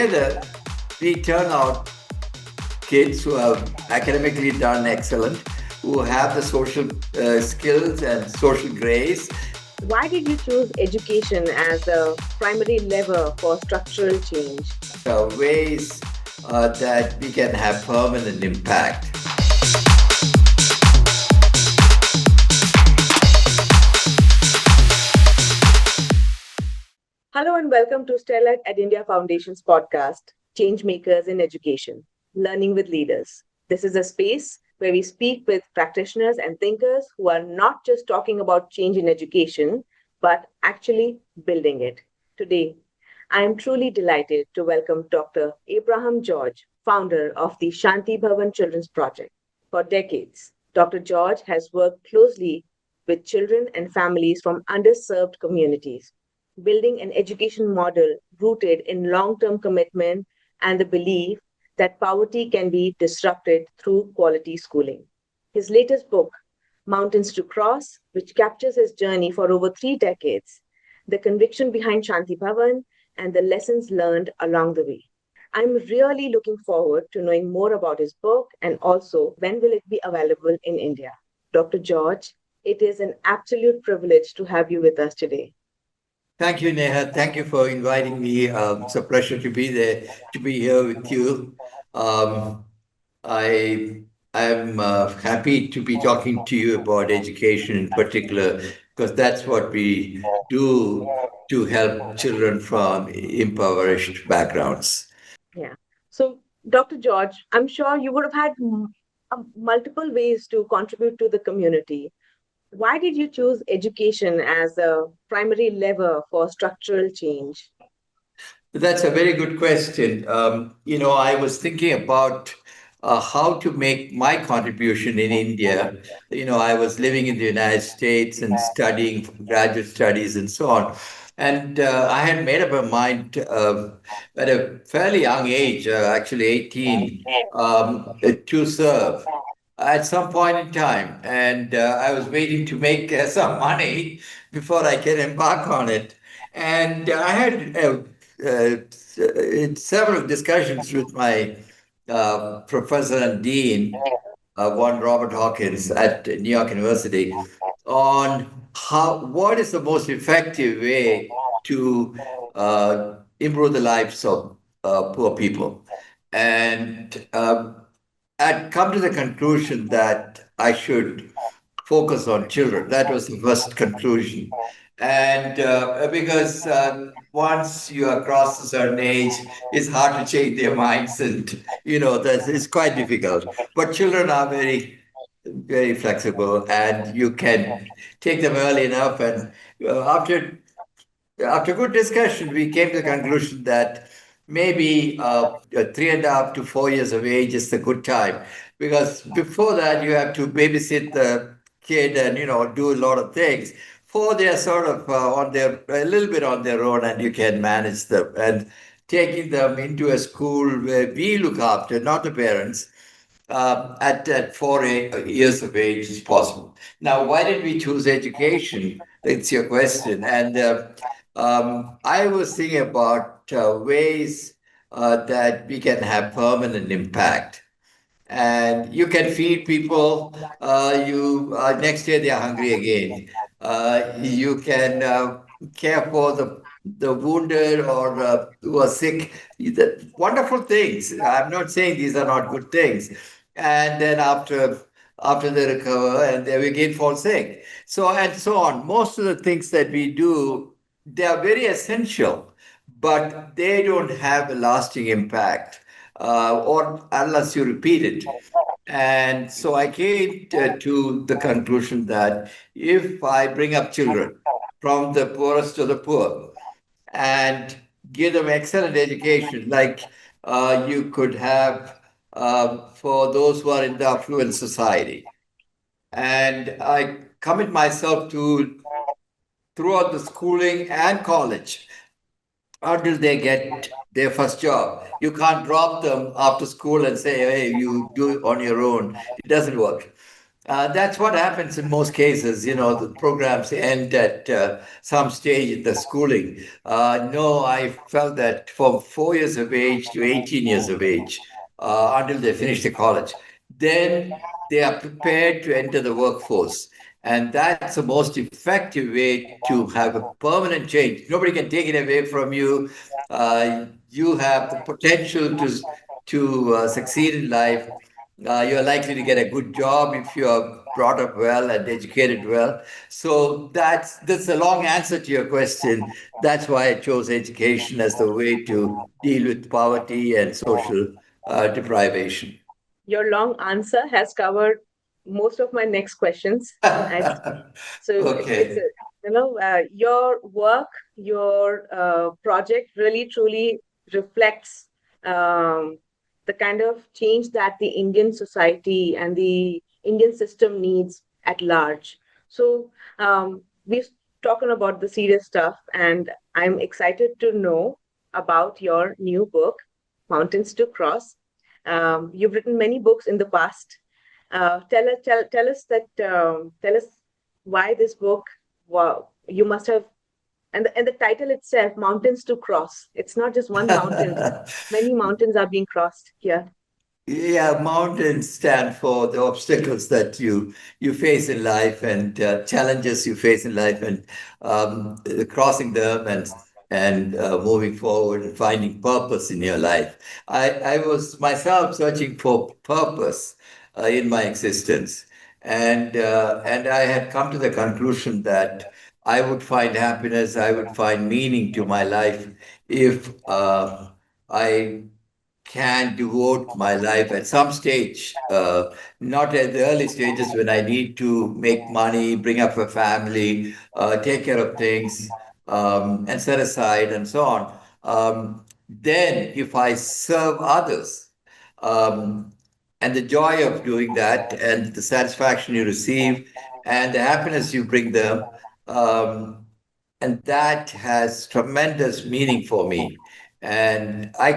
together, we turn out kids who have academically done excellent, who have the social skills and social grace. Why did you choose education as a primary lever for structural change? Ways that we can have permanent impact. Hello and welcome to Sterlite EdIndia Foundation's podcast, Changemakers in Education, Learning with Leaders. This is a space where we speak with practitioners and thinkers who are not just talking about change in education, but actually building it. Today, I am truly delighted to welcome Dr. Abraham George, founder of the Shanti Bhavan Children's Project. For decades, Dr. George has worked closely with children and families from underserved communities, building an education model rooted in long term commitment and the belief that poverty can be disrupted through quality schooling. His latest book, Mountains to Cross, which captures his journey for over 3 decades, the conviction behind Shanti Bhavan, and the lessons learned along the way. I'm really looking forward to knowing more about his book and also when will it be available in India. Dr. George, it is an absolute privilege to have you with us today. Thank you, Neha. Thank you for inviting me. It's a pleasure to be there, to be here with you. Um, I am happy to be talking to you about education in particular, because that's what we do to help children from impoverished backgrounds. Yeah. So, Dr. George, I'm sure you would have had multiple ways to contribute to the community. Why did you choose education as a primary lever for structural change? That's a very good question. I was thinking about how to make my contribution in India. I was living in the United States and studying graduate studies and so on. And I had made up my mind at a fairly young age, actually 18, to serve at some point in time. And I was waiting to make some money before I can embark on it. And I had several discussions with my professor and dean, one Robert Hawkins at New York University, on what is the most effective way to improve the lives of poor people. And I'd come to the conclusion that I should focus on children. That was the first conclusion. And because once you are across a certain age, it's hard to change their minds, and that's it's quite difficult. But children are very, very flexible, and you can take them early enough. And after good discussion, we came to the conclusion that maybe 3.5 to 4 years of age is the good time, because before that you have to babysit the kid and do a lot of things. For they're sort of on their a little bit on their own, and you can manage them. And taking them into a school where we look after, not the parents, at 4 years of age is possible. Now, why did we choose education? That's your question. And I was thinking about ways that we can have permanent impact. And you can feed people. You next year they are hungry again. You can care for the wounded or who are sick. Wonderful things. I'm not saying these are not good things. And then after they recover and they again fall sick. So and so on. Most of the things that we do, they are very essential, but they don't have a lasting impact, or unless you repeat it. And so I came to the conclusion that if I bring up children from the poorest to the poor and give them excellent education, like you could have for those who are in the affluent society, and I commit myself to throughout the schooling and college until they get their first job. You can't drop them after school and say, hey, you do it on your own. It doesn't work. That's what happens in most cases. The programs end at some stage in the schooling. No, I felt that from 4 years of age to 18 years of age, until they finish the college, then they are prepared to enter the workforce. And that's the most effective way to have a permanent change. Nobody can take it away from you. You have the potential to succeed in life. You're likely to get a good job if you are brought up well and educated well. So that's a long answer to your question. That's why I chose education as the way to deal with poverty and social deprivation. Your long answer has covered most of my next questions. I, so it's Okay. your work, your project really truly reflects um, the kind of change that the Indian society and the Indian system needs at large. So we've talking about the serious stuff, and I'm excited to know about your new book, Mountains to Cross. You've written many books in the past. Tell us why this book. Wow, you must have, and the title itself, Mountains to Cross. It's not just one mountain. Many mountains are being crossed here. Yeah, mountains stand for the obstacles that you face in life and challenges you face in life, and crossing them and moving forward and finding purpose in your life. I was myself searching for purpose in my existence, and I had come to the conclusion that I would find happiness, I would find meaning to my life if I can devote my life at some stage, not at the early stages when I need to make money, bring up a family, take care of things, and set aside and so on. Then, if I serve others, um, and the joy of doing that, and the satisfaction you receive, and the happiness you bring them, um, and that has tremendous meaning for me. And I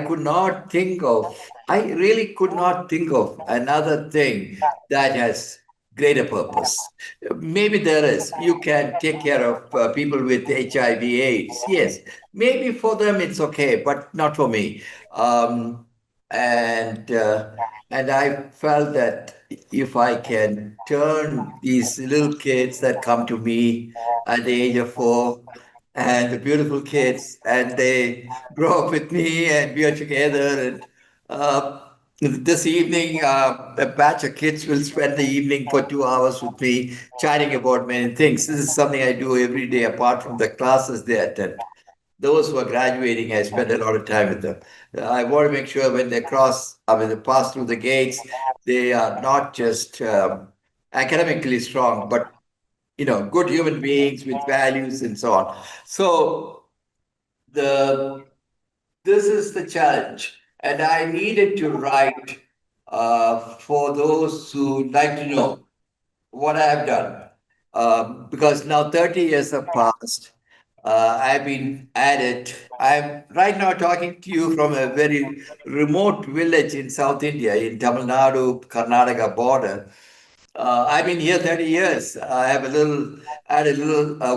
really could not think of another thing that has greater purpose. Maybe there is. You can take care of people with HIV/AIDS. Yes, maybe for them it's okay, but not for me. Um, and uh, and I felt that if I can turn these little kids that come to me at the age of 4, and the beautiful kids, and they grow up with me, and we are together. And uh, this evening, a batch of kids will spend the evening for 2 hours with me, chatting about many things. This is something I do every day, apart from the classes they attend. Those who are graduating, I spend a lot of time with them. I want to make sure when they when they pass through the gates, they are not just academically strong, but good human beings with values and so on. So the this is the challenge, and I needed to write for those who like to know what I have done. Because now 30 years have passed. I've been at it. I'm right now talking to you from a very remote village in South India, in Tamil Nadu, Karnataka border. I've been here 30 years. I had a little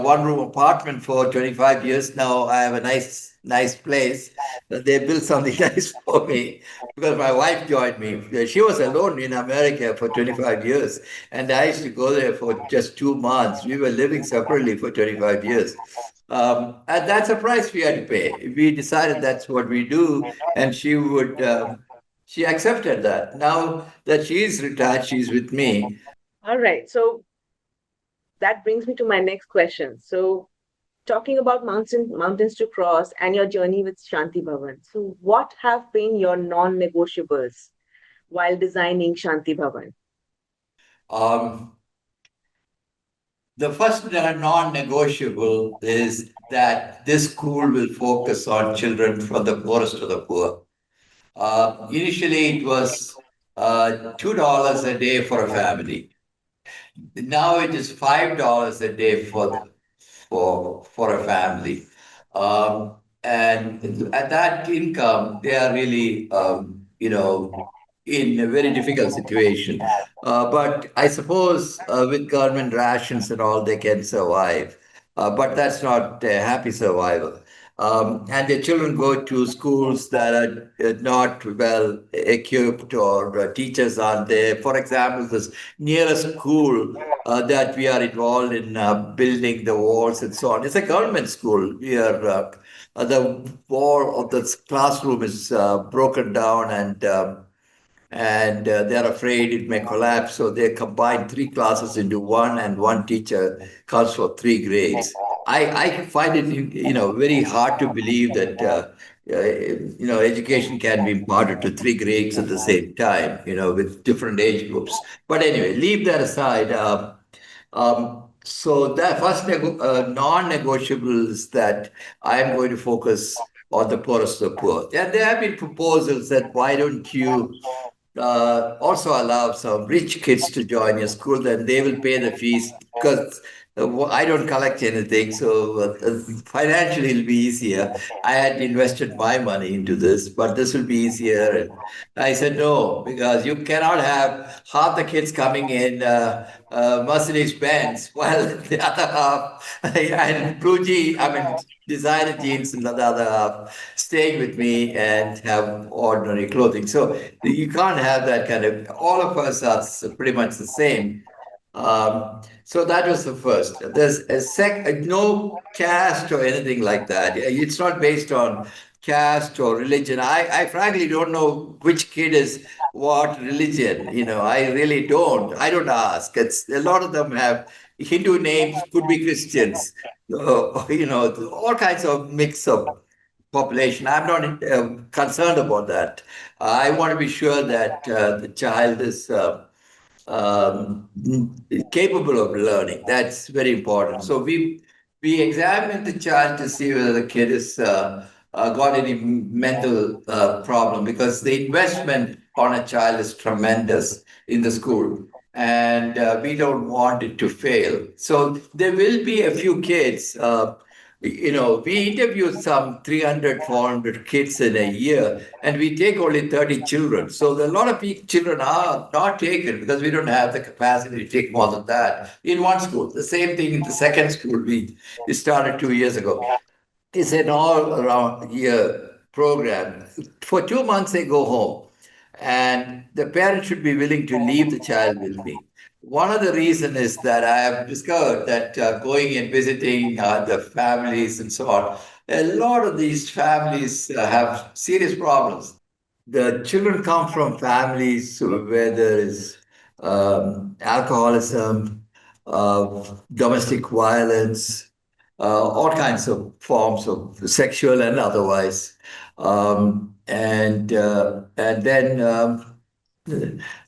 one-room apartment for 25 years now. I have a nice place. They built something nice for me because my wife joined me. She was alone in America for 25 years, and I used to go there for just 2 months. We were living separately for 25 years. And that's a price we had to pay. We decided that's what we do, and she accepted that. Now that she is retired, she's with me. All right. So that brings me to my next question. So talking about mountains to cross and your journey with Shanti Bhavan. So what have been your non-negotiables while designing Shanti Bhavan? Um, the first non-negotiable is that this school will focus on children from the poorest to the poor. Initially, it was $2 a day for a family. Now it is $5 a day for a family. And at that income, they are really, in a very difficult situation. But I suppose with government rations and all, they can survive. But that's not a happy survival. And the children go to schools that are not well equipped, or teachers aren't there. For example, this nearest school that we are involved in building the walls and so on. It's a government school. We are the wall of the classroom is broken down, and they're afraid it may collapse. So they combine three classes into one, and one teacher comes for three grades. I find it, very hard to believe that, education can be imparted to three grades at the same time, with different age groups. But anyway, leave that aside. So that first non-negotiable is that I am going to focus on the poorest of the poor. And there have been proposals that why don't you also allow some rich kids to join your school, then they will pay the fees because I don't collect anything. So financially, it'll be easier. I had invested my money into this, but this will be easier. And I said no, because you cannot have half the kids coming in Mercedes Benz while the other half, and I mean, designer jeans, and the other half staying with me and have ordinary clothing. So you can't have that kind of, all of us are pretty much the same. So that was the first. There's no caste or anything like that. It's not based on caste or religion. I frankly don't know which kid is what religion. I really don't. I don't ask. It's a lot of them have Hindu names, could be Christians. All kinds of mix of population. I'm not concerned about that. I want to be sure that the child is um, capable of learning. That's very important. So we examine the child to see whether the kid is got any mental problem, because the investment on a child is tremendous in the school, and we don't want it to fail. So there will be a few kids. We interview some 300, 400 kids in a year, and we take only 30 children. So a lot of children are not taken because we don't have the capacity to take more than that in one school. The same thing in the second school we started 2 years ago. It's an all around year program. For 2 months, they go home, and the parent should be willing to leave the child with me. One of the reasons is that I have discovered that going and visiting the families and so on, a lot of these families have serious problems. The children come from families where there is alcoholism, domestic violence, all kinds of forms of sexual and otherwise, and then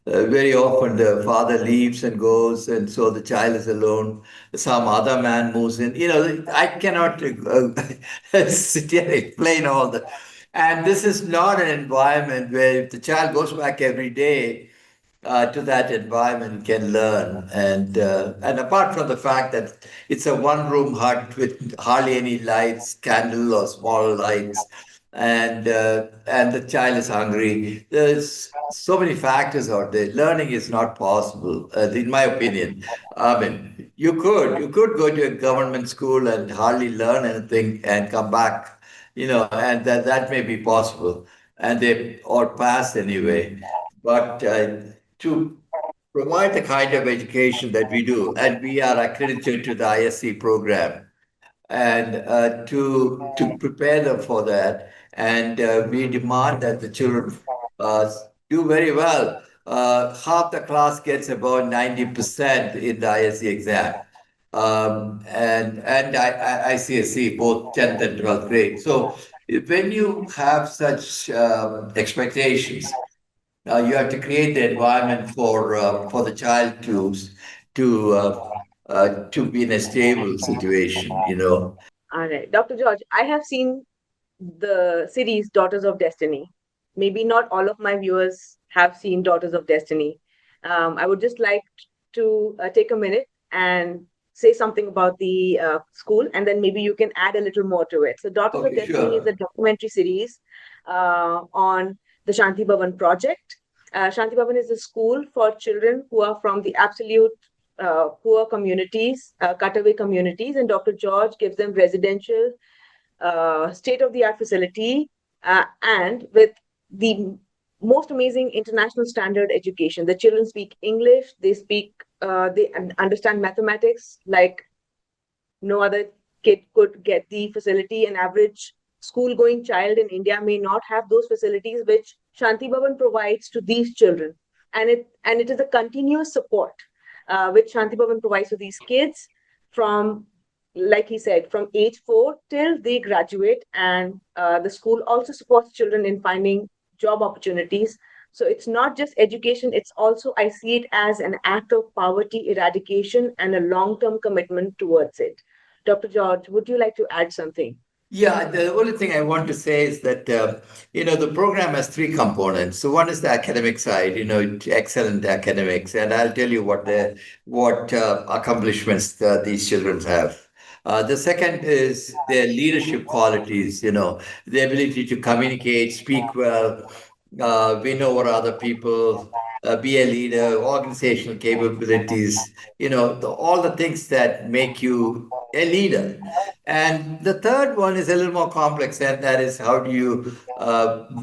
very often the father leaves and goes, and so the child is alone. Some other man moves in. I cannot sit here and explain all that. And this is not an environment where if the child goes back every day to that environment, can learn. And apart from the fact that it's a one-room hut with hardly any lights, candle or small lights, and the child is hungry. There's so many factors out there. Learning is not possible, in my opinion. I mean, you could go to a government school and hardly learn anything and come back, and that may be possible, and they or pass anyway. But to provide the kind of education that we do, and we are accredited to the ISC program, and to prepare them for that. And we demand that the children do very well. Half the class gets about 90% in the ISC exam. And ICSE, both 10th and 12th grade. So when you have such expectations, you have to create the environment for the child to be in a stable situation. All right. Dr. George, I have seen the series Daughters of Destiny. Maybe not all of my viewers have seen Daughters of Destiny. I would just like to take a minute and say something about the school, and then maybe you can add a little more to it. So, Daughters of Okay, Destiny is a sure. documentary series on the Shanti Bhavan project. Shanti Bhavan is a school for children who are from the absolute poor communities, cutaway communities, and Dr. George gives them residential, state of the art facility, and with the most amazing international standard education. The children speak English, they understand mathematics like no other kid could get the facility. An average school going child in India may not have those facilities which Shanti Bhavan provides to these children. And it is a continuous support which Shanti Bhavan provides to these kids from, like he said, from age 4 till they graduate. And the school also supports children in finding job opportunities. So it's not just education, it's also, I see it as an act of poverty eradication and a long term commitment towards it. Dr. George, would you like to add something? Yeah, the only thing I want to say is that the program has three components. So one is the academic side, excellent academics, and I'll tell you what accomplishments these children have. The second is their leadership qualities, the ability to communicate, speak well, win over other people, be a leader, organizational capabilities, all the things that make you a leader. And the third one is a little more complex, and that is how do you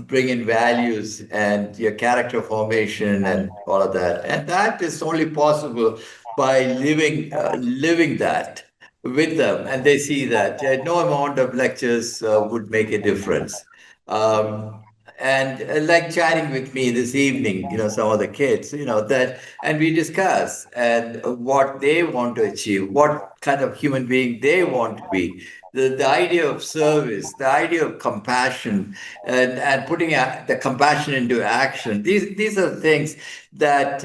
bring in values and your character formation and all of that. And that is only possible by living that with them, and they see that. No amount of lectures would make a difference. Um, and like chatting with me this evening, some of the kids, and we discuss and what they want to achieve, what kind of human being they want to be, the idea of service, the idea of compassion, and putting the compassion into action. These are things that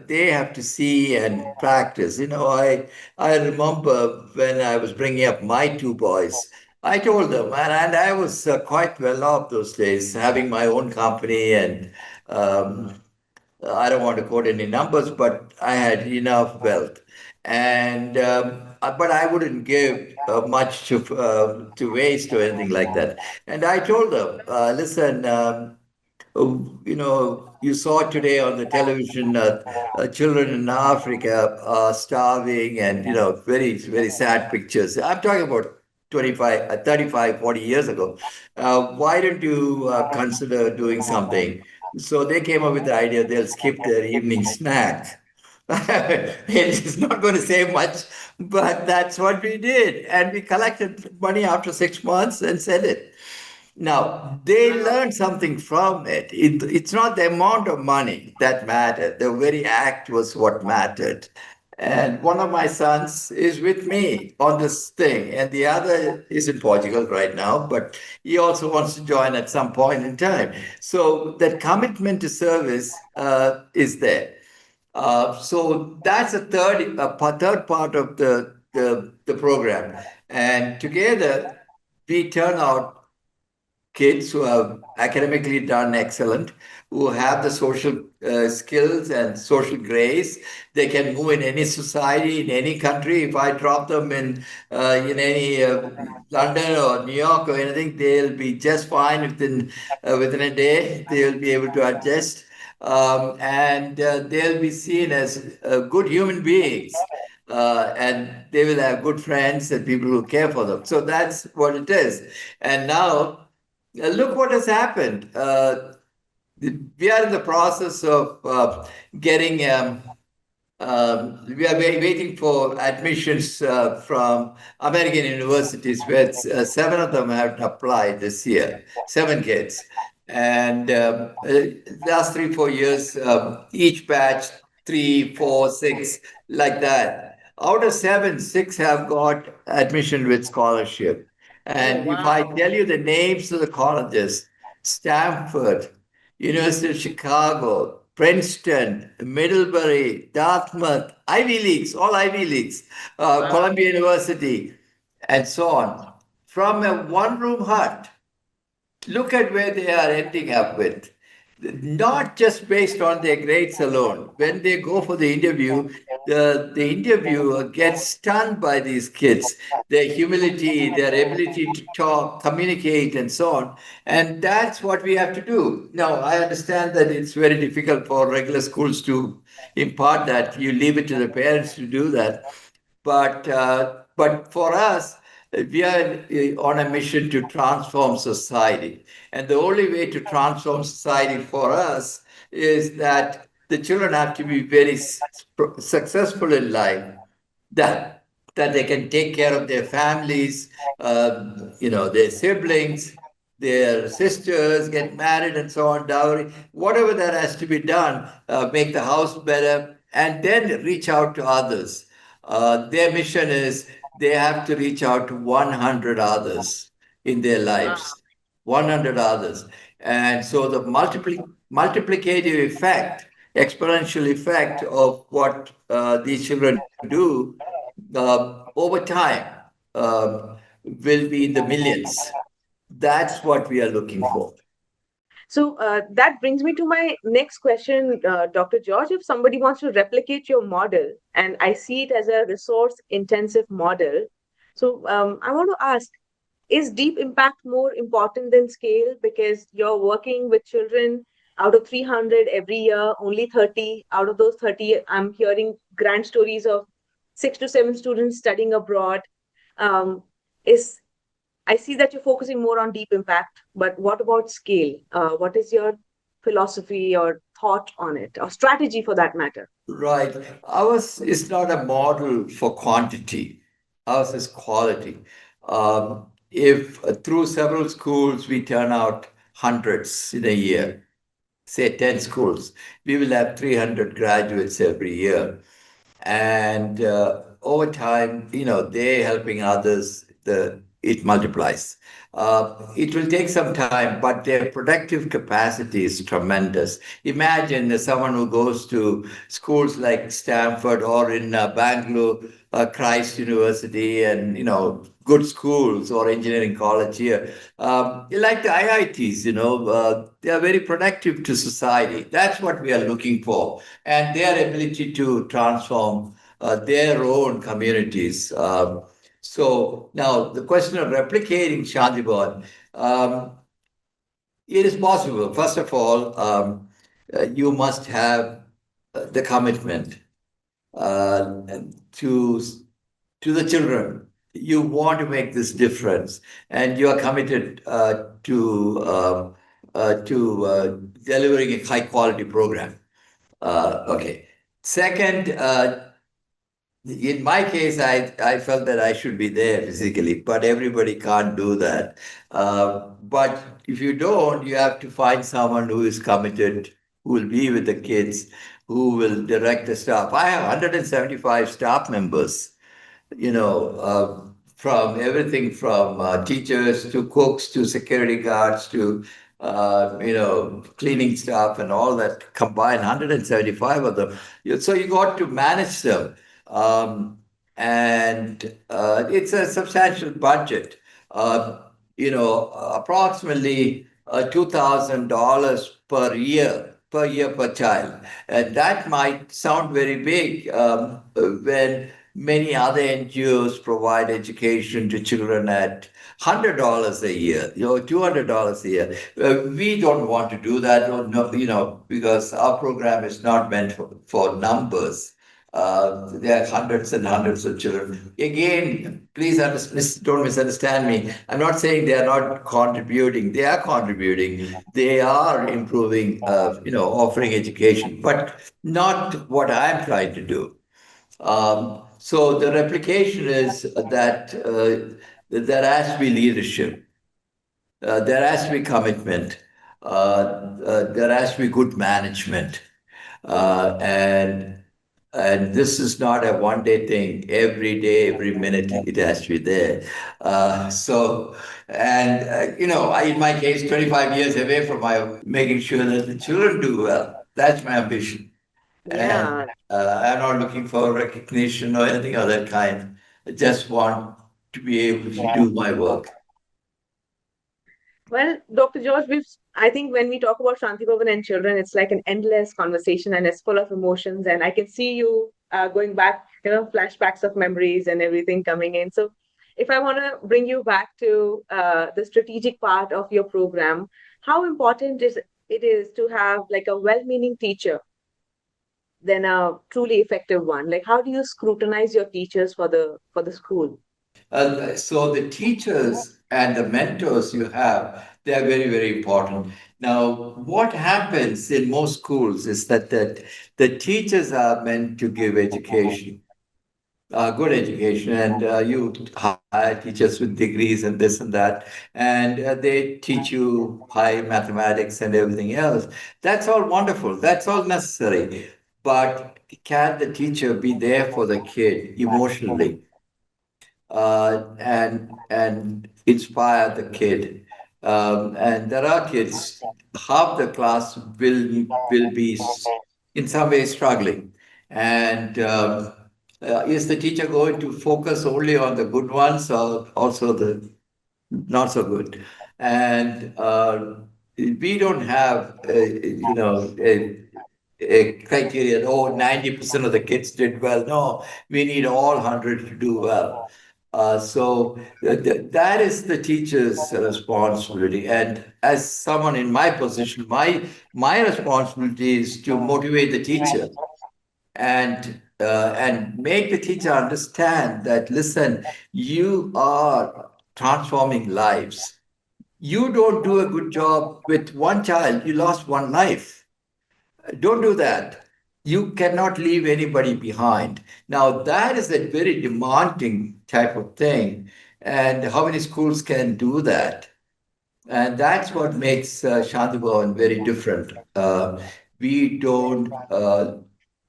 they have to see and practice. I remember when I was bringing up my two boys. I told them, and I was quite well off those days, having my own company, and um, I don't want to quote any numbers, but I had enough wealth, and but I wouldn't give much to waste or anything like that. And I told them, listen. You saw today on the television children in Africa starving and, very, very sad pictures. I'm talking about 25, 35, 40 years ago. Why don't you consider doing something? So they came up with the idea they'll skip their evening snack. It's not going to save much, but that's what we did. And we collected money after 6 months and sent it. Now, they learned something from it. It's not the amount of money that mattered, the very act was what mattered. And one of my sons is with me on this thing, and the other is in Portugal right now, but he also wants to join at some point in time. So that commitment to service is there. So that's third part of the program. And together, we turn out kids who have academically done excellent, who have the social skills and social grace. They can move in any society, in any country. If I drop them in any London or New York or anything, they'll be just fine within a day. They'll be able to adjust. And they'll be seen as good human beings. And they will have good friends and people who care for them. So that's what it is. And now, look what has happened. We are in the process of getting, we are waiting for admissions from American universities, where seven of them have applied this year, seven kids. And last 3, 4 years, each batch, three, four, six, like that. Out of seven, six have got admission with scholarship. Oh, And if I wow. tell you the names of the colleges, Stanford, University of Chicago, Princeton, Middlebury, Dartmouth, Ivy Leagues, all Ivy Leagues, Wow. Columbia University, and so on, from a one-room hut. Look at where they are ending up with. Not just based on their grades alone. When they go for the interview, the interviewer gets stunned by these kids, their humility, their ability to talk, communicate, and so on. And that's what we have to do. Now, I understand that it's very difficult for regular schools to impart that. You leave it to the parents to do that. But for us, we are on a mission to transform society. And the only way to transform society for us is that the children have to be very successful in life, that that they can take care of their families, their siblings, their sisters, get married, and so on, dowry, whatever that has to be done, make the house better, and then reach out to others. Their mission is they have to reach out to 100 others in their Wow. lives, 100 others. And so the multiplicative effect, exponential effect of what these children do over time will be in the millions. That's what we are looking for. So that brings me to my next question, Dr. George. If somebody wants to replicate your model, and I see it as a resource intensive model, so I want to ask, is deep impact more important than scale? Because you're working with children, out of 300 every year, only 30. Out of those 30, I'm hearing grand stories of 6 to 7 students studying abroad. Is I see that you're focusing more on deep impact, but what about scale? What is your philosophy or thought on it, or strategy for that matter? Right. Ours is not a model for quantity. Ours is quality. If through several schools we turn out hundreds in a year, say 10 schools, we will have 300 graduates every year. And over time, they helping others, it multiplies. It will take some time, but their productive capacity is tremendous. Imagine someone who goes to schools like Stanford or in Bangalore, Christ University, and good schools or engineering college here. Like the IITs, they are very productive to society. That's what we are looking for, and their ability to transform their own communities. So now the question of replicating Shantiban, it is possible. First of all, you must have the commitment uh, to to the children. You want to make this difference, and you are committed to delivering a high quality program. Okay. Second, in my case, I felt that I should be there physically, but everybody can't do that. But if you don't, you have to find someone who is committed, who will be with the kids, who will direct the staff. I have 175 staff members, from everything from teachers to cooks to security guards to, cleaning staff and all that combined, 175 of them. So you got to manage them. Um, and it's a substantial budget. Uh, Approximately $2,000 per year per child. And that might sound very big when many other NGOs provide education to children at $100 a year, $200 a year. We don't want to do that, or no, because our program is not meant for numbers. There are hundreds and hundreds of children. Again, please don't misunderstand me. I'm not saying they are not contributing. They are contributing. They are improving, offering education, but not what I'm trying to do. So the replication is that there has to be leadership, there has to be commitment, there has to be good management, and this is not a one day thing. Every day, every minute, it has to be there. In my case, 25 years away from my making sure that the children do well. That's my ambition. And Yeah, I'm not looking for recognition or anything of that kind. I just want to be able to do my work. Well, Dr. George, I think when we talk about Shanti Bhavan and children, it's like an endless conversation and it's full of emotions. And I can see you going back, flashbacks of memories and everything coming in. So, if I want to bring you back to the strategic part of your program, how important is it is to have like a well-meaning teacher than a truly effective one? Like, how do you scrutinize your teachers for the school? So the teachers and the mentors you have, they are very, very important. Now, what happens in most schools is that the teachers are meant to give education, good education, and you hire teachers with degrees and this and that, and they teach you high mathematics and everything else. That's all wonderful. That's all necessary. But can the teacher be there for the kid emotionally? And inspire the kid. And there are kids, half the class will be in some way struggling. And is the teacher going to focus only on the good ones or also the not so good? And we don't have, a criteria. Oh, 90% of the kids did well. No, we need all 100 to do well. That is the teacher's responsibility. And as someone in my position, my responsibility is to motivate the teacher and make the teacher understand that, listen, you are transforming lives. You don't do a good job with one child, you lost one life. Don't do that. You cannot leave anybody behind. Now, that is a very demanding type of thing. And how many schools can do that? And that's what makes Shanti Bhavan very different. We don't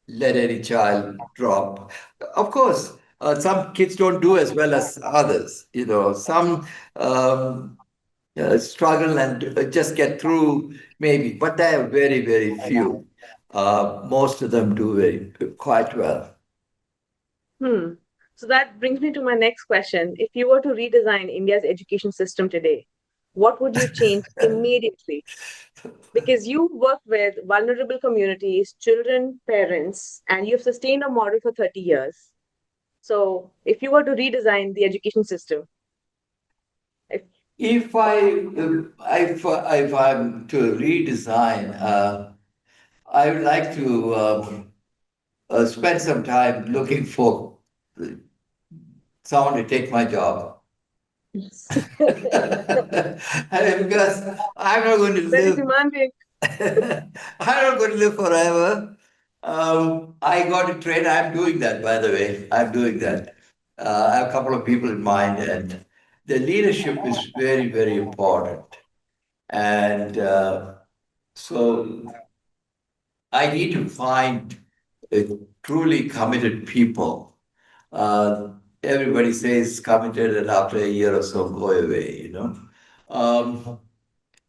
let any child drop. Of course, some kids don't do as well as others. Some um, struggle and just get through, maybe, but they are very, very few. Most of them do very quite well. Hmm. So that brings me to my next question. If you were to redesign India's education system today, what would you change immediately? Because you work with vulnerable communities, children, parents, and you've sustained a model for 30 years. So if you were to redesign the education system, if, If I'm to redesign, I would like to spend some time looking for someone to take my job. Because I'm not going to very live. demanding. I'm not going to live forever. I got to train. I'm doing that, by the way. I'm doing that. I have a couple of people in mind, and the leadership is very, very important. And so I need to find truly committed people. Uh, Everybody says committed, and after a year or so, go away. Um,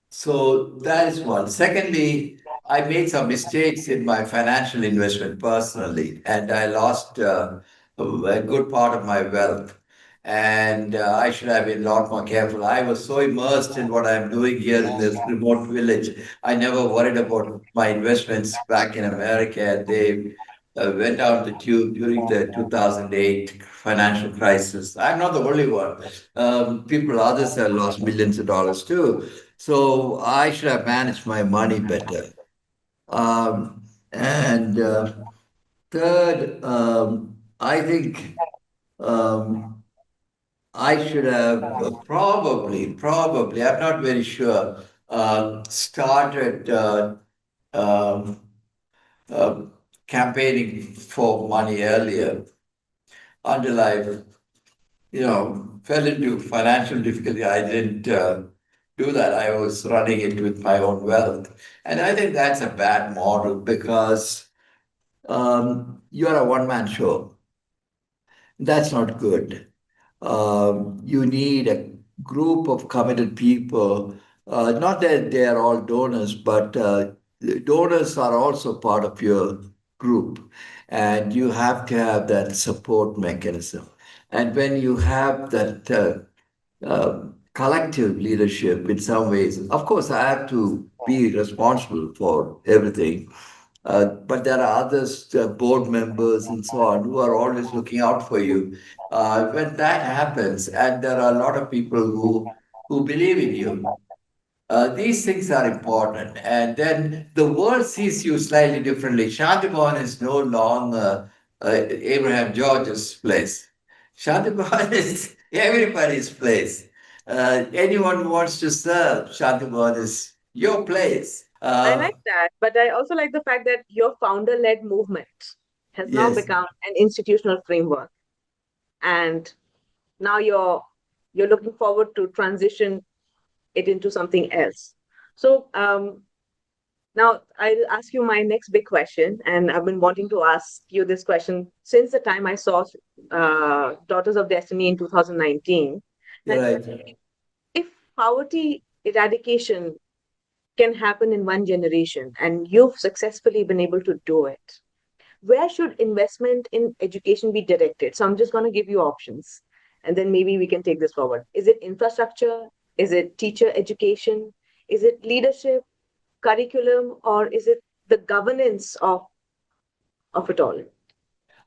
So that is one. Secondly, I made some mistakes in my financial investment personally, and I lost a good part of my wealth. And I should have been a lot more careful. I was so immersed in what I'm doing here in this remote village. I never worried about my investments back in America. And they went down the tube during the 2008 financial crisis. I'm not the only one. Others have lost millions of dollars too. So I should have managed my money better. And third, I think um, I should have probably, I'm not very sure, started um, uh, campaigning for money earlier until I fell into financial difficulty. I didn't do that. I was running it with my own wealth. And I think that's a bad model because you're a one man show. That's not good. You need a group of committed people. Not that they are all donors, but donors are also part of your group. And you have to have that support mechanism. And when you have that collective leadership in some ways. Of course, I have to be responsible for everything, but there are others, board members and so on, who are always looking out for you. When that happens, and there are a lot of people who believe in you, these things are important. And then the world sees you slightly differently. Shantiban is no longer Abraham George's place. Shantiban is everybody's place. Anyone who wants to serve, Shantiban is your place. I like that, but I also like the fact that your founder-led movement has now Yes, become an institutional framework, and now you're looking forward to transition it into something else. So now I'll ask you my next big question, and I've been wanting to ask you this question since the time I saw Daughters of Destiny in 2019. you're That right. if poverty eradication can happen in one generation, and you've successfully been able to do it, where should investment in education be directed? So I'm just going to give you options, and then maybe we can take this forward. Is it infrastructure? Is it teacher education? Is it leadership, curriculum, or is it the governance of it all?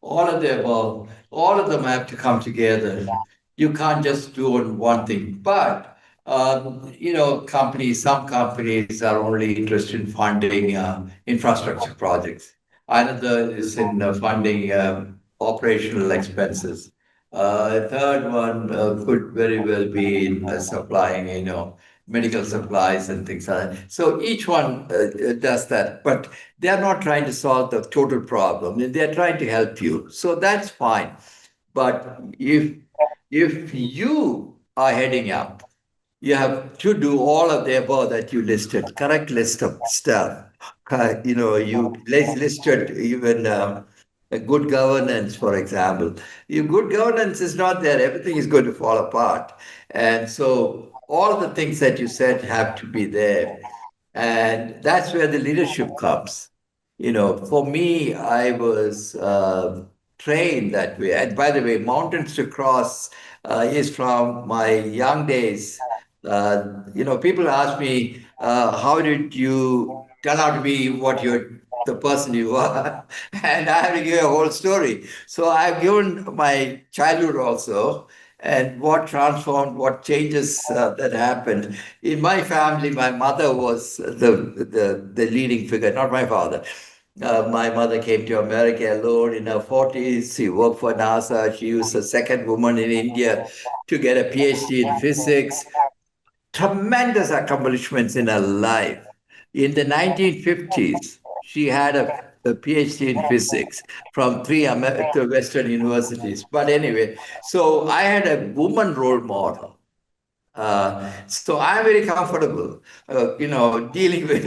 All of them, all of them have to come together. You can't just do one thing. But some companies are only interested in funding infrastructure projects. Another is in funding operational expenses. Third one could very well be in supplying, medical supplies and things like that. So each one does that, but they are not trying to solve the total problem. They are trying to help you. So that's fine. But if you are heading up, you have to do all of the above that you listed, correct list of stuff. You listed even a good governance, for example. If good governance is not there, everything is going to fall apart. And so all of the things that you said have to be there. And that's where the leadership comes. For me, I was trained that way. And by the way, Mountains to Cross is from my young days. People ask me, how did you turn out to be the person you are? And I have to give a whole story. So I've given my childhood also and what transformed, what changes that happened. In my family, my mother was the leading figure, not my father. My mother came to America alone in her 40s. She worked for NASA. She was the second woman in India to get a PhD in physics. Tremendous accomplishments in her life. In the 1950s, she had a PhD in physics from three Western universities. But anyway, so I had a woman role model. So I'm very comfortable, dealing with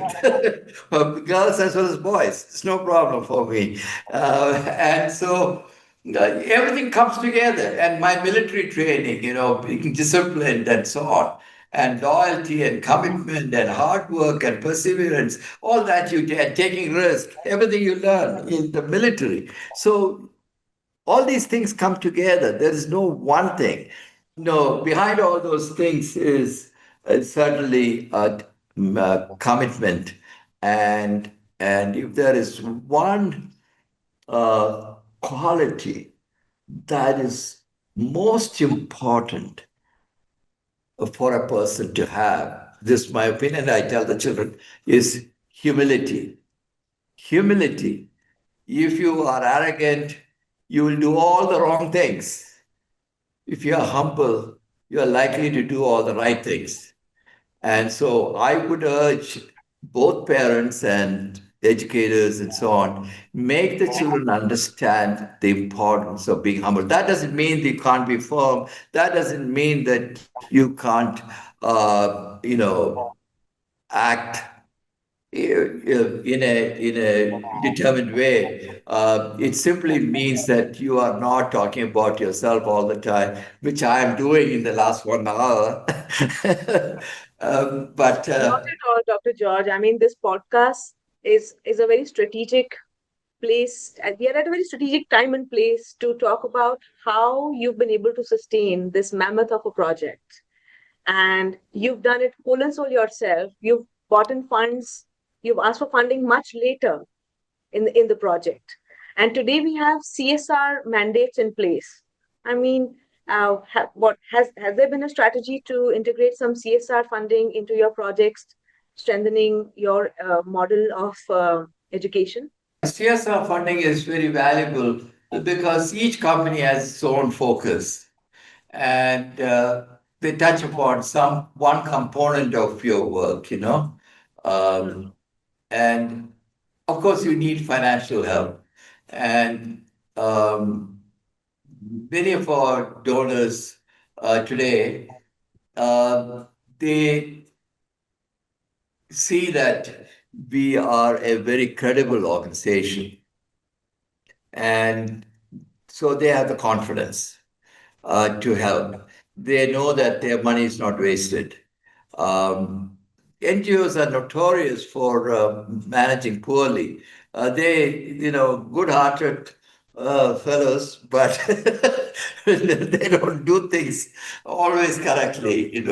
girls as well as boys. It's no problem for me. And so everything comes together. And my military training, being disciplined and so on, and loyalty and commitment and hard work and perseverance, all that you did, taking risk, everything you learn in the military. So all these things come together. There is no one thing. No, behind all those things is certainly a commitment, and if there is one quality that is most important for a person to have, this is my opinion. I tell the children is humility. Humility. If you are arrogant, you will do all the wrong things. If you are humble, you are likely to do all the right things. And so I would urge both parents and educators and so on, make the children understand the importance of being humble. That doesn't mean they can't be firm. That doesn't mean that you can't, act in a determined way. It simply means that you are not talking about yourself all the time, which I am doing in the last 1 hour. But Not at all, Dr. George. I mean, this podcast is a very strategic place, and we are at a very strategic time and place to talk about how you've been able to sustain this mammoth of a project. and you've done it whole and soul yourself. You've gotten funds, you've asked for funding much later in the project. And today we have CSR mandates in place. I mean, what has there been a strategy to integrate some CSR funding into your projects, strengthening your model of education? CSR funding is very valuable because each company has its own focus, and they touch upon some one component of your work, Hmm. and of course you need financial help, and um, many of our donors today, they see that we are a very credible organization, and so they have the confidence to help. They know that their money is not wasted. Um, NGOs are notorious for managing poorly. Good-hearted fellows, but they don't do things always correctly.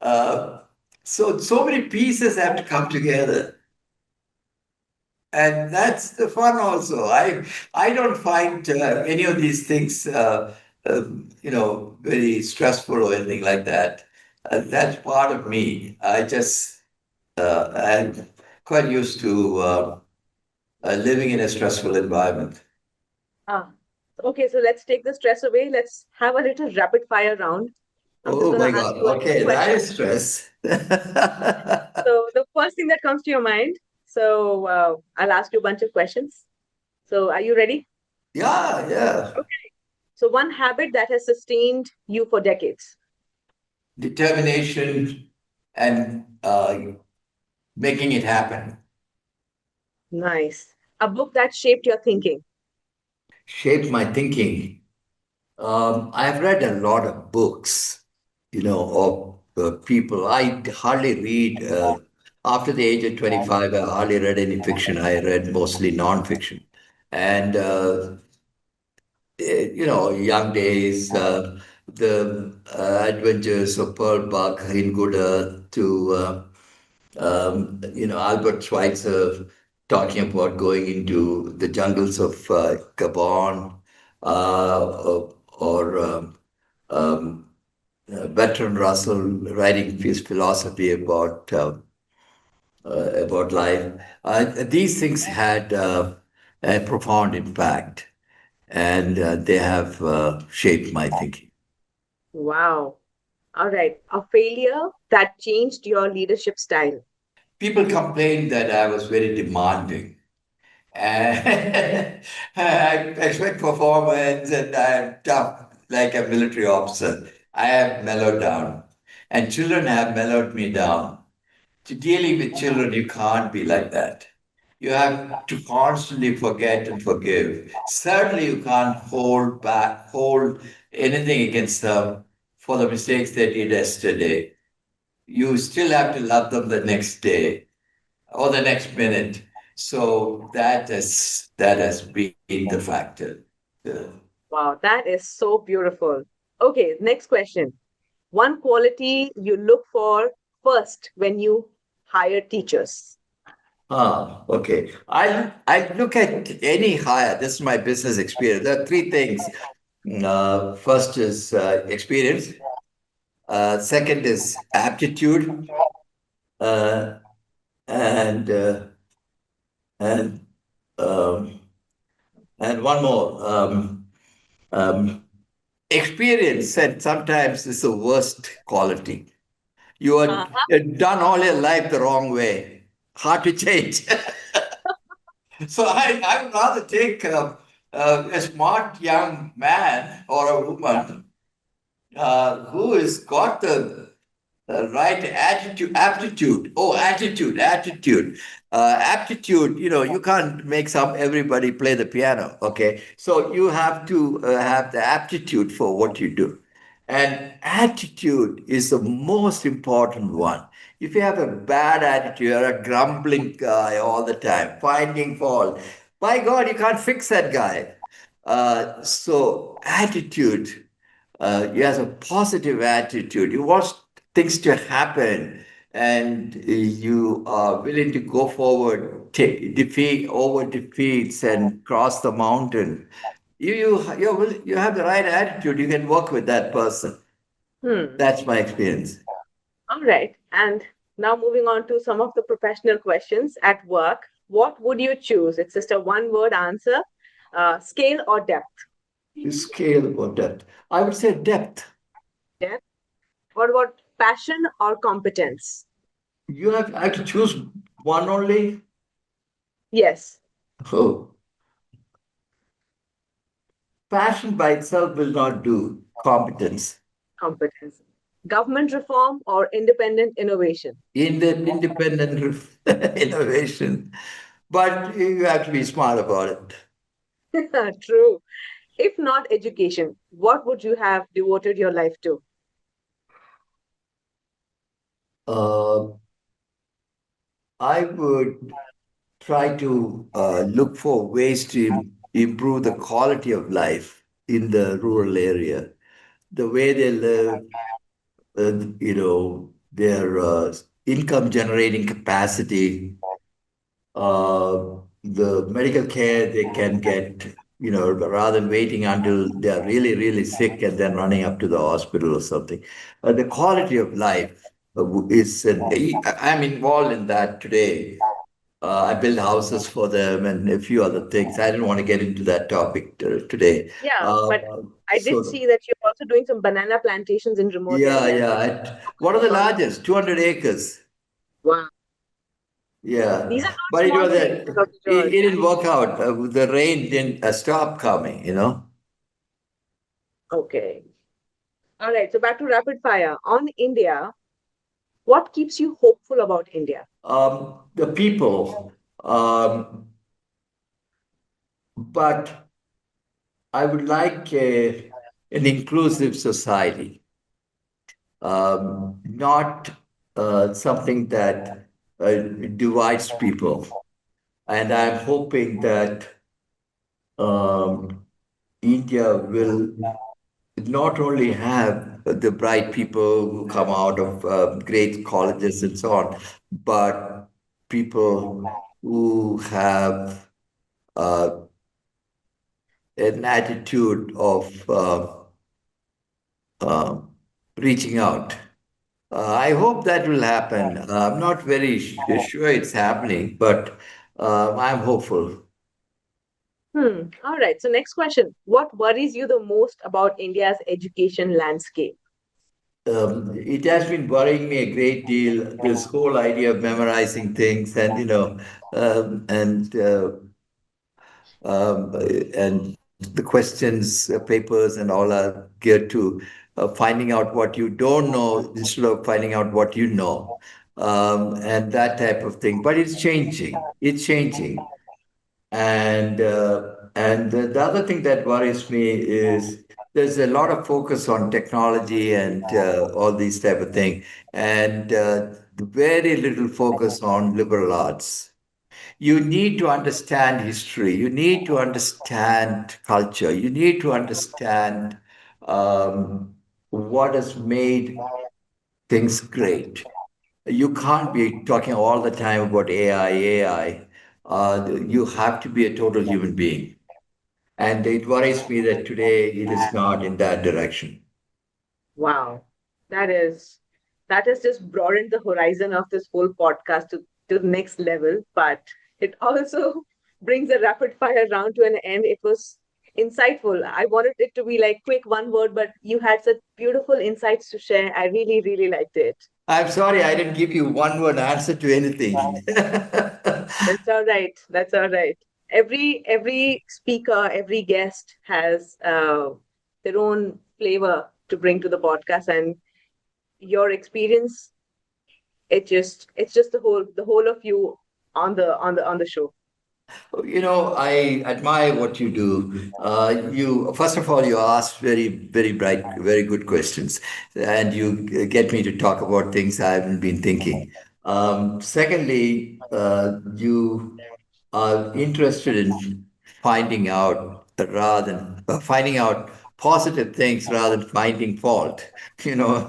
Uh, so many pieces have to come together, and that's the fun also. I don't find any of these things very stressful or anything like that. That's part of me. I'm quite used to living in a stressful environment. Ah, okay, so let's take the stress away. Let's have a little rapid fire round. I'm just Oh going my to ask God. you a few Okay, that is questions. stress. So the first thing that comes to your mind. So I'll ask you a bunch of questions. So are you ready? Yeah, yeah. Okay. So one habit that has sustained you for decades. Determination and making it happen. Nice. A book that shaped your thinking. Shaped my thinking. I've read a lot of books, of people. I hardly read, after the age of 25, I hardly read any fiction. I read mostly non-fiction. And, Young Days, the adventures of Pearl Buck in Good Earth to, Albert Schweitzer talking about going into the jungles of Gabon, or Bertrand Russell writing his philosophy about life. These things had a profound impact, and they have shaped my thinking. Wow. All right. A failure that changed your leadership style. People complained that I was very demanding. And I expect performance, and I'm tough like a military officer. I have mellowed down, and children have mellowed me down. To dealing with children, you can't be like that. You have to constantly forget and forgive. Certainly, you can't hold anything against them for the mistakes they did yesterday. You still have to love them the next day or the next minute. So that has been the factor. Yeah. Wow, that is so beautiful. Okay, next question. One quality you look for first when you hire teachers. Okay. I look at any hire. This is my business experience. There are three things. First is experience. Second is aptitude, uh, and and um, and one more. Experience, and sometimes is the worst quality. You are Uh-huh. you've done all your life the wrong way. Hard to change. So I would rather take a smart young man or a woman who has got the right attitude. Aptitude, you can't make everybody play the piano, okay? So you have to have the aptitude for what you do. And attitude is the most important one. If you have a bad attitude, you're a grumbling guy all the time, finding fault. By God, you can't fix that guy. So attitude, he has a positive attitude. things to happen, and you are willing to go forward, defeat over defeats, and cross the mountain, you have the right attitude. You can work with that person. Hmm. That's my experience. All right. And now moving on to some of the professional questions at work. What would you choose? It's just a one word answer, scale or depth? Scale or depth? I would say depth. Depth. What about passion or competence? I have to choose one only. Yes, Oh, passion by itself will not do. Competence. competence. Government reform or independent innovation? In the independent innovation, but you have to be smart about it. True. If not education, what would you have devoted your life to? Uh, I would try to look for ways to improve the quality of life in the rural area, the way they live, their income generating capacity, the medical care they can get, rather than waiting until they're really, really sick and then running up to the hospital or something. The quality of life I'm involved in that today. I build houses for them and a few other things. I didn't want to get into that topic today. Yeah, Uh, but I did so, see that you're also doing some banana plantations in remote yeah, areas. yeah. One of the Sorry. largest, 200 acres. Wow. Yeah, These are not but it small was things, a, Dr. it George. didn't work out. The rain didn't stop coming. Okay. All right. So back to rapid fire. On India, what keeps you hopeful about India? The people, but I would like an inclusive society, not something that divides people. And I'm hoping that um, India will not only have the bright people who come out of great colleges and so on, but people who have uh, an attitude of uh, reaching out. I hope that will happen. I'm not very sure it's happening, but I'm hopeful. Hmm. All right. So next question. What worries you the most about India's education landscape? It has been worrying me a great deal. This whole idea of memorizing things, um, and uh, and the questions, papers, and all are geared to finding out what you don't know instead of finding out what you know, and that type of thing. But it's changing. It's changing. And the other thing that worries me is there's a lot of focus on technology and all these type of thing, and very little focus on liberal arts. You need to understand history. You need to understand culture. You need to understand what has made things great. You can't be talking all the time about AI, AI. You have to be a total human being. And it worries me that today it is not in that direction. Wow. That is that has just broadened the horizon of this whole podcast to the next level, but it also brings a rapid fire round to an end. It was insightful. I wanted it to be like quick one word, but you had such beautiful insights to share. I really, really liked it. I'm sorry I didn't give you one word answer to anything. That's all right. That's all right. Every speaker, every guest has their own flavor to bring to the podcast, and your experience, it's just the whole of you on the show. I admire what you do. You first of all, you ask very, very bright, very good questions, and you get me to talk about things I haven't been thinking. Secondly, you are interested in finding out rather than finding out positive things rather than finding fault, you know.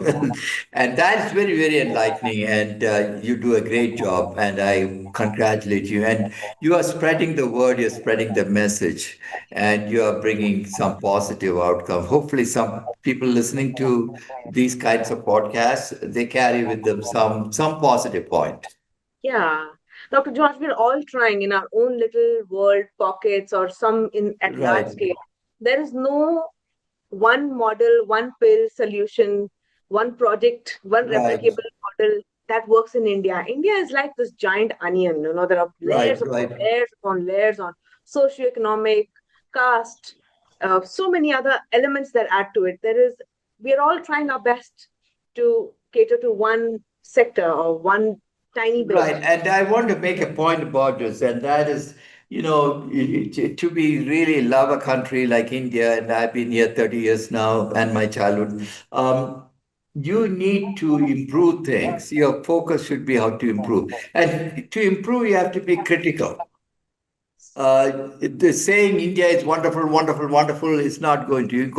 And that is very, very enlightening. And you do a great job, and I congratulate you. And you are spreading the word, you're spreading the message, and you are bringing some positive outcome. Hopefully, some people listening to these kinds of podcasts, they carry with them some positive point. Yeah. Dr. George, we're all trying in our own little world pockets or some in at large Right, scale. There is no one model, one pill solution, one project, one right, replicable model that works in India. India is like this giant onion, there are layers right, upon right. layers upon layers on socioeconomic, caste, so many other elements that add to it. We are all trying our best to cater to one sector or one tiny Right. bit. And I want to make a point about this, and that is, to be really love a country like India, and I've been here 30 years now, and my childhood, you need to improve things. Your focus should be how to improve. And to improve, you have to be critical. The saying India is wonderful, wonderful, wonderful is not going to.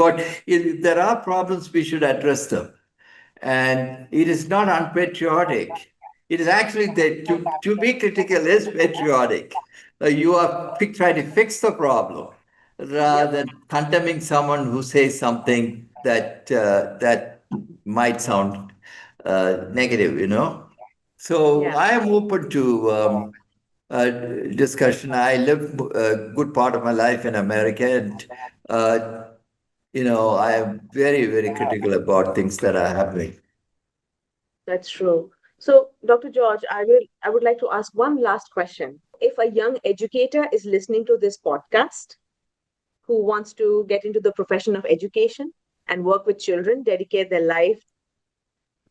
If there are problems, we should address them. And it is not unpatriotic. It is actually that to be critical is patriotic. You are trying to fix the problem Yep. rather than condemning someone who says something that might sound negative, you know. So Yeah, I am open to uh, discussion. I lived a good part of my life in America, and uh, I am very, very critical about things that are happening. that's true. So, Dr. George, I would like to ask one last question. If a young educator is listening to this podcast who wants to get into the profession of education and work with children, dedicate their life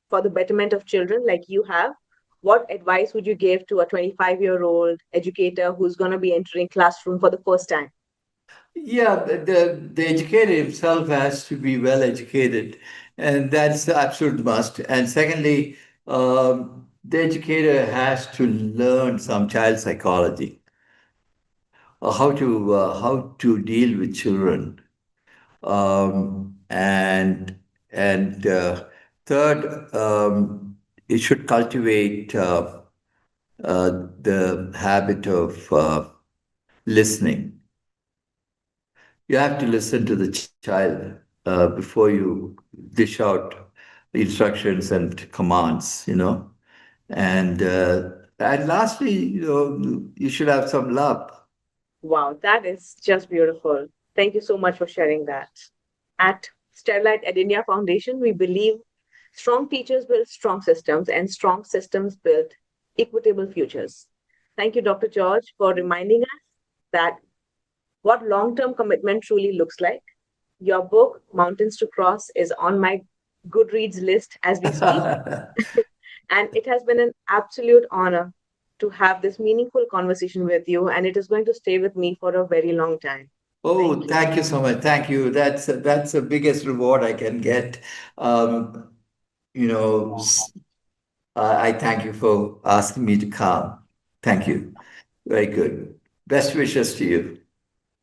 for the betterment of children like you have, what advice would you give to a 25-year-old educator who's going to be entering classroom for the first time? Yeah, the educator himself has to be well educated, and that's the absolute must. And secondly, the educator has to learn some child psychology, how to deal with children, and third, it should cultivate the habit of listening. You have to listen to the child before you dish out instructions and commands, and lastly, you should have some love. Wow, that is just beautiful. Thank you so much for sharing that. At Sterlite EdIndia Foundation, we believe strong teachers build strong systems and strong systems build equitable futures. Thank you, Dr. George, for reminding us that what long term commitment truly looks like. Your book, Mountains to Cross, is on my Goodreads list as we speak. And it has been an absolute honor to have this meaningful conversation with you, and it is going to stay with me for a very long time. Oh, Thank you. thank you so much. Thank you. That's the biggest reward I can get. Um, you know, s- I thank you for asking me to come. Thank you. Very good. Best wishes to you.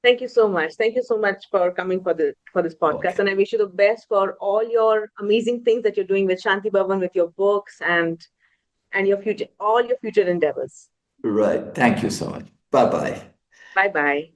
Thank you so much. Thank you so much for coming for this podcast. Okay. And I wish you the best for all your amazing things that you're doing with Shanti Bhavan, with your books and your future, all your future endeavors. Right. Thank you so much. Bye bye. Bye bye.